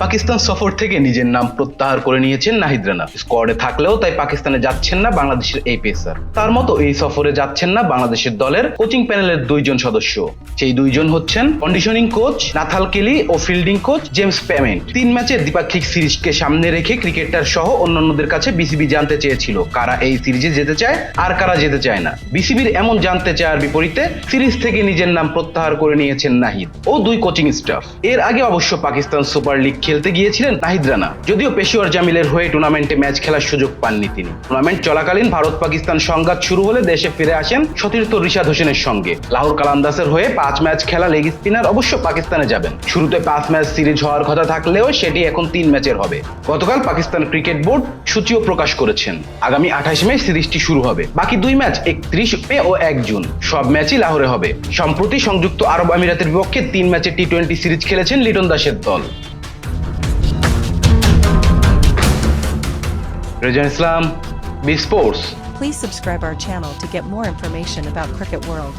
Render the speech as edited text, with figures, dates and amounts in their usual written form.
পাকিস্তান সফর থেকে নিজের নাম প্রত্যাহার করে নিয়েছেন নাহিদ রানা। স্কোয়াডে থাকলেও তাই পাকিস্তানে যাচ্ছেন না বাংলাদেশের এই পেসার। তার মতো এই সফরে যাচ্ছেন না বাংলাদেশের দলের কোচিং প্যানেলের দুইজন সদস্য। সেই দুইজন হচ্ছেন কন্ডিশনিং কোচ নাথাল কেলি ও ফিল্ডিং কোচ জেমস পেমেন্ট। 3 ম্যাচের দ্বিপাক্ষিক সিরিজকে সামনে রেখে ক্রিকেটার সহ অন্যান্যদের কাছে বিসিবি জানতে চেয়েছিল কারা এই সিরিজে যেতে চায় আর কারা যেতে চায় না। বিসিবির এমন জানতে চাওয়ার বিপরীতে সিরিজ থেকে নিজের নাম প্রত্যাহার করে নিয়েছেন নাহিদ ও 2 কোচিং স্টাফ। এর আগে অবশ্য পাকিস্তান সুপার লিগ খেলতে গিয়েছিলেন নাহিদ রানা, যদিও পেশোয়ার জামিলের হয়ে টুর্নামেন্টে ম্যাচ খেলার সুযোগ পাননি তিনি। টুর্নামেন্ট চলাকালীন ভারত পাকিস্তান সংঘাত শুরু হলে দেশে ফিরে আসেন সতীর্থ রিশাদ হোসেনের সঙ্গে। লাহোর কালান্দাসের হয়ে 5 ম্যাচ খেলা লেগ স্পিনার অবশ্য পাকিস্তানে যাবেন। শুরুতে 5 ম্যাচ সিরিজ হওয়ার কথা থাকলেও সেটি এখন 3 ম্যাচের হবে। গতকাল পাকিস্তান ক্রিকেট বোর্ড সূচিও প্রকাশ করেছেন। আগামী 28 মে সিরিজটি শুরু হবে। বাকি 2 ম্যাচ 31 মে ও 1 জুন। সব ম্যাচই লাহোরে হবে। সম্প্রতি সংযুক্ত আরব আমিরাতের বিপক্ষে 3 ম্যাচে টি-20 সিরিজ খেলেছেন লিটন দাসের দল। Rezan Islam, B Sports. Please subscribe our channel to get more information about Cricket World.